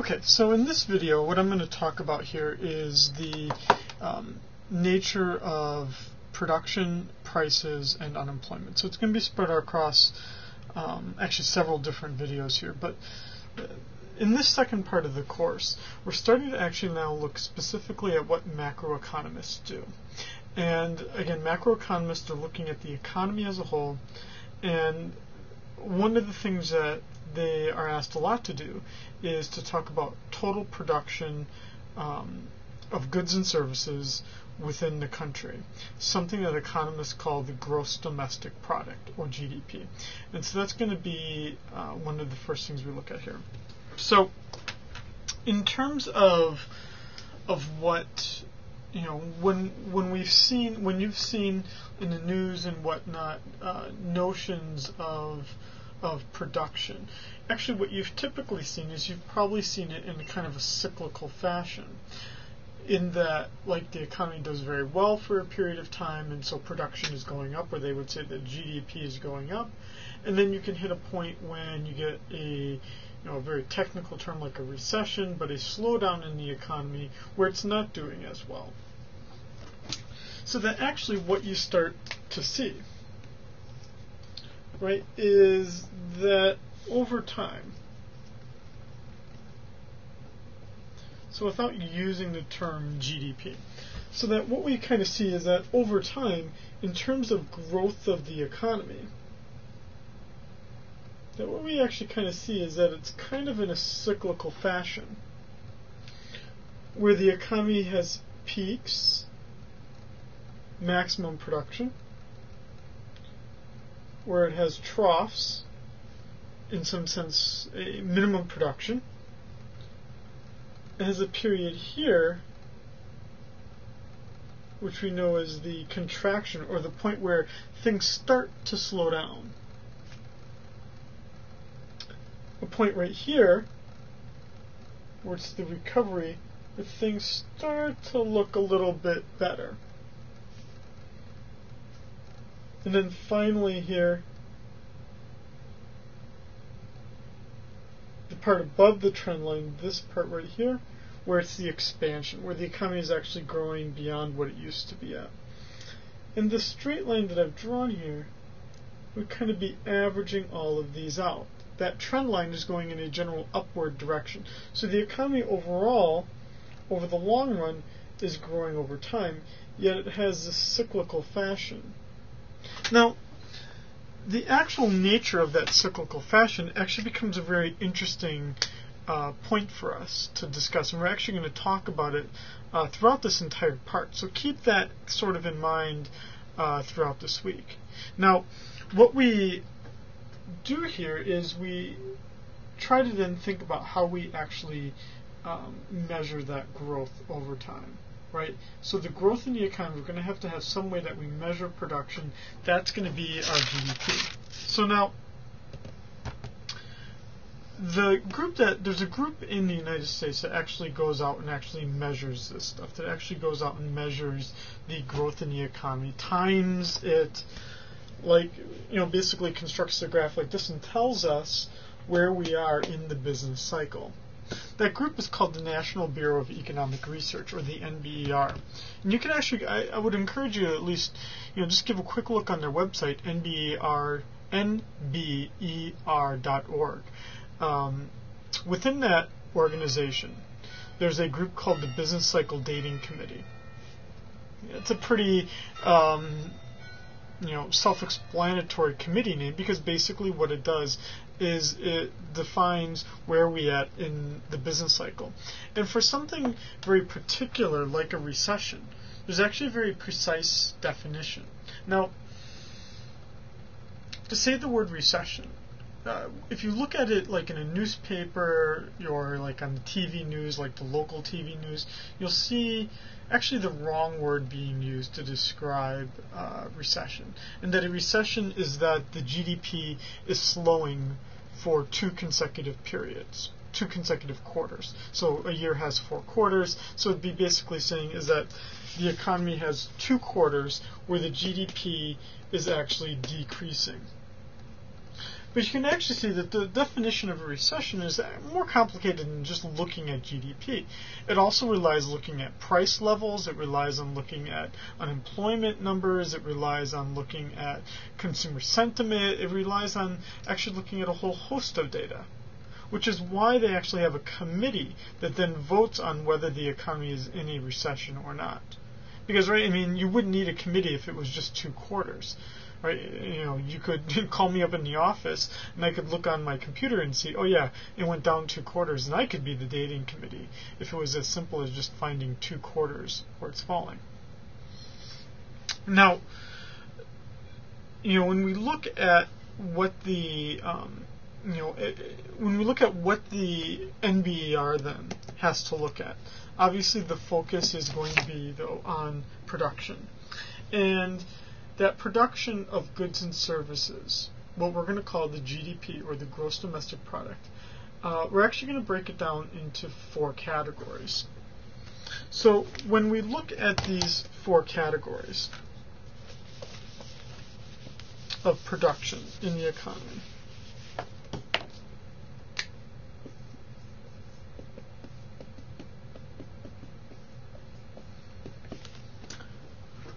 Okay, so in this video, what I'm going to talk about here is the nature of production, prices, and unemployment. So it's going to be spread across actually several different videos here, but in this second part of the course, we're starting to actually now look specifically at what macroeconomists do. And again, macroeconomists are looking at the economy as a whole, and one of the things that they are asked a lot to do is to talk about total production of goods and services within the country, something that economists call the gross domestic product, or GDP. And so that's going to be one of the first things we look at here. So in terms of what, you know, when you've seen in the news and whatnot notions of production, actually what you've typically seen is you've probably seen it in a kind of a cyclical fashion, in that, like, the economy does very well for a period of time, and so production is going up, or they would say that GDP is going up, and then you can hit a point when you get a very technical term like a recession, but a slowdown in the economy where it's not doing as well. So that actually what you start to see, right, is that over time, so without using the term GDP, so that what we kind of see is that over time, in terms of growth of the economy, that what we actually kind of see is that it's kind of in a cyclical fashion, where the economy has peaks, maximum production, where it has troughs, in some sense a minimum production. It has a period here which we know is the contraction, or the point where things start to slow down. A point right here where it's the recovery, where things start to look a little bit better. And then finally here, the part above the trend line, this part right here, where it's the expansion, where the economy is actually growing beyond what it used to be at. And the straight line that I've drawn here would kind of be averaging all of these out. That trend line is going in a general upward direction. So the economy overall, over the long run, is growing over time, yet it has this cyclical fashion. Now, the actual nature of that cyclical fashion actually becomes a very interesting point for us to discuss, and we're actually going to talk about it throughout this entire part. So keep that sort of in mind throughout this week. Now, what we do here is we try to then think about how we actually measure that growth over time. Right? So the growth in the economy, we're going to have some way that we measure production. That's going to be our GDP. So now, there's a group in the United States that actually goes out and actually measures this stuff, that actually goes out and measures the growth in the economy, times it, basically constructs a graph like this and tells us where we are in the business cycle. That group is called the National Bureau of Economic Research, or the NBER. And you can actually, I would encourage you to at least, just give a quick look on their website, nber.org. Within that organization, there's a group called the Business Cycle Dating Committee. It's a pretty self-explanatory committee name, because basically what it does is it defines where we at in the business cycle. And for something very particular like a recession, there's actually a very precise definition. Now, to say the word recession, if you look at it like in a newspaper or like on the TV news, like the local TV news, you'll see actually the wrong word being used to describe recession. And that a recession is that the GDP is slowing for 2 consecutive periods, 2 consecutive quarters. So a year has 4 quarters, so it'd be basically saying is that the economy has 2 quarters where the GDP is actually decreasing. But you can actually see that the definition of a recession is more complicated than just looking at GDP. It also relies on looking at price levels, it relies on looking at unemployment numbers, it relies on looking at consumer sentiment, it relies on actually looking at a whole host of data. Which is why they actually have a committee that then votes on whether the economy is in a recession or not. Because, right, I mean, you wouldn't need a committee if it was just 2 quarters. Right, you know, you could call me up in the office and I could look on my computer and see, oh yeah, it went down 2 quarters, and I could be the dating committee if it was as simple as just finding 2 quarters where it's falling. Now, you know, when we look at what the when we look at what the NBER then has to look at, obviously the focus is going to be though on production. And that production of goods and services, what we're going to call the GDP, or the gross domestic product, we're actually going to break it down into 4 categories. So when we look at these 4 categories of production in the economy,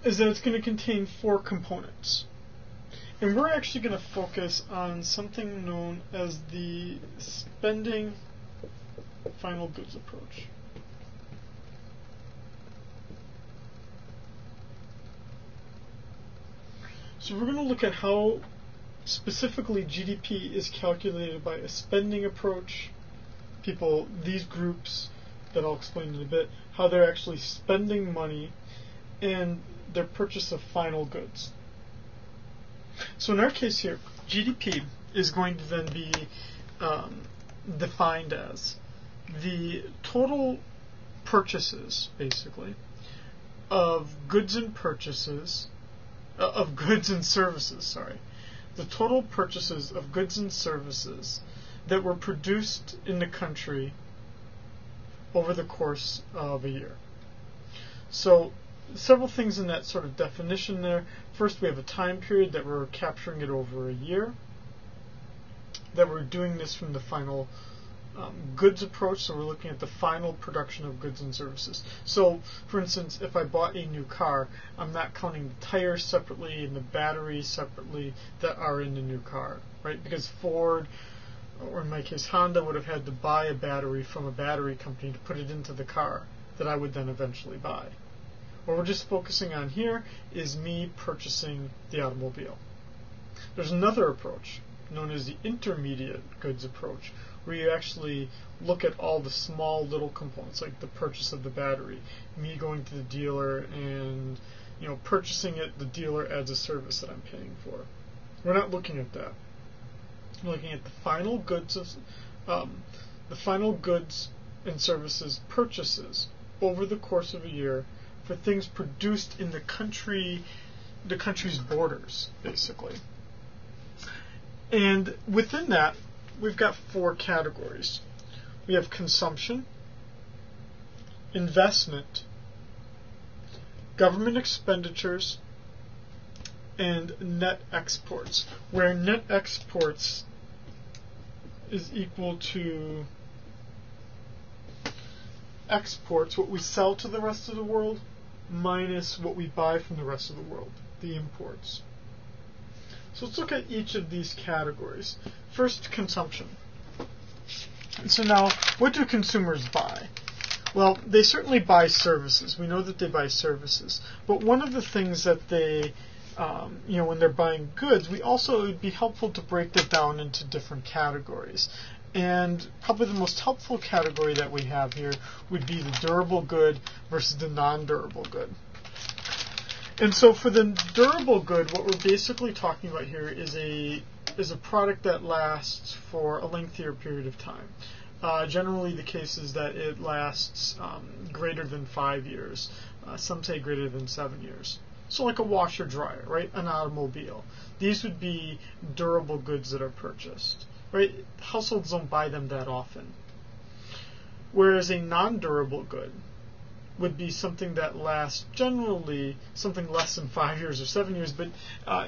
is that it's going to contain 4 components. And we're actually going to focus on something known as the spending final goods approach. So we're going to look at how specifically GDP is calculated by a spending approach. These groups that I'll explain in a bit, how they're actually spending money and their purchase of final goods. So in our case here, GDP is going to then be defined as the total purchases, basically, of goods and services, the total purchases of goods and services that were produced in the country over the course of a year. So several things in that sort of definition there. First, we have a time period that we're capturing it over a year, that we're doing this from the final goods approach, so we're looking at the final production of goods and services. So, for instance, if I bought a new car, I'm not counting the tires separately and the batteries separately that are in the new car, right? Because Ford, or in my case Honda, would have had to buy a battery from a battery company to put it into the car that I would then eventually buy. What we're just focusing on here is me purchasing the automobile. There's another approach known as the intermediate goods approach, where you actually look at all the small little components, like the purchase of the battery, me going to the dealer and purchasing it, the dealer adds a service that I'm paying for. We're not looking at that. We're looking at the final goods and services purchases over the course of a year for things produced in the country's borders, basically. And within that, we've got 4 categories. We have consumption, investment, government expenditures, and net exports, where net exports is equal to exports, what we sell to the rest of the world, minus what we buy from the rest of the world, the imports. So let's look at each of these categories. First, consumption. So now, what do consumers buy? Well, they certainly buy services. We know that they buy services. But one of the things that they, when they're buying goods, it would be helpful to break that down into different categories. And probably the most helpful category that we have here would be the durable good versus the non-durable good. And so for the durable good, what we're basically talking about here is a product that lasts for a lengthier period of time. Generally, the case is that it lasts greater than 5 years. Some say greater than 7 years. So like a washer dryer, right? An automobile. These would be durable goods that are purchased, right? Households don't buy them that often. Whereas a non-durable good would be something that lasts generally something less than 5 years or 7 years, but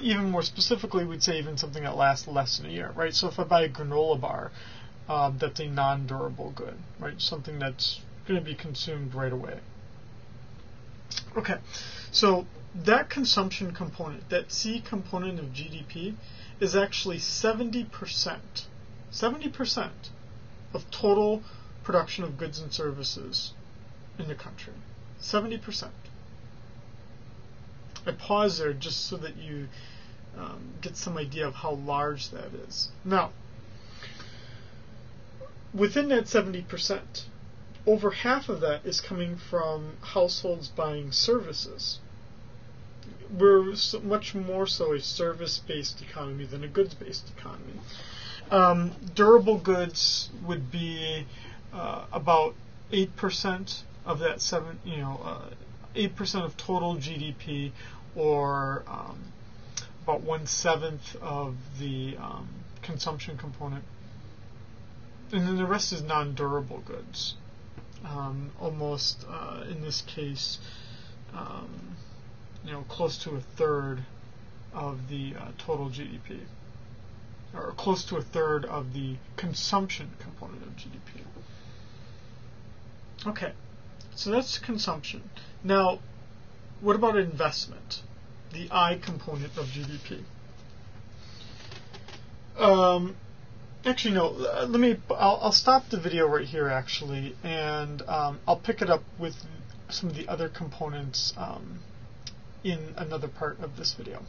even more specifically, we'd say even something that lasts less than a year, right? So if I buy a granola bar, that's a non-durable good, right? Something that's going to be consumed right away. Okay, so that consumption component, that C component of GDP, is actually 70%. 70% of total production of goods and services in the country. 70%. I pause there just so that you get some idea of how large that is. Now, within that 70%, over half of that is coming from households buying services. We're much more so a service-based economy than a goods-based economy. Durable goods would be about 8% of that 8% of total GDP, or about 1/7 of the consumption component, and then the rest is non-durable goods. Almost in this case, close to 1/3 of the total GDP, or close to 1/3 of the consumption component of GDP. Okay, so that's consumption. Now, what about investment, the I component of GDP? Actually, no. I'll stop the video right here, actually, and I'll pick it up with some of the other components in another part of this video.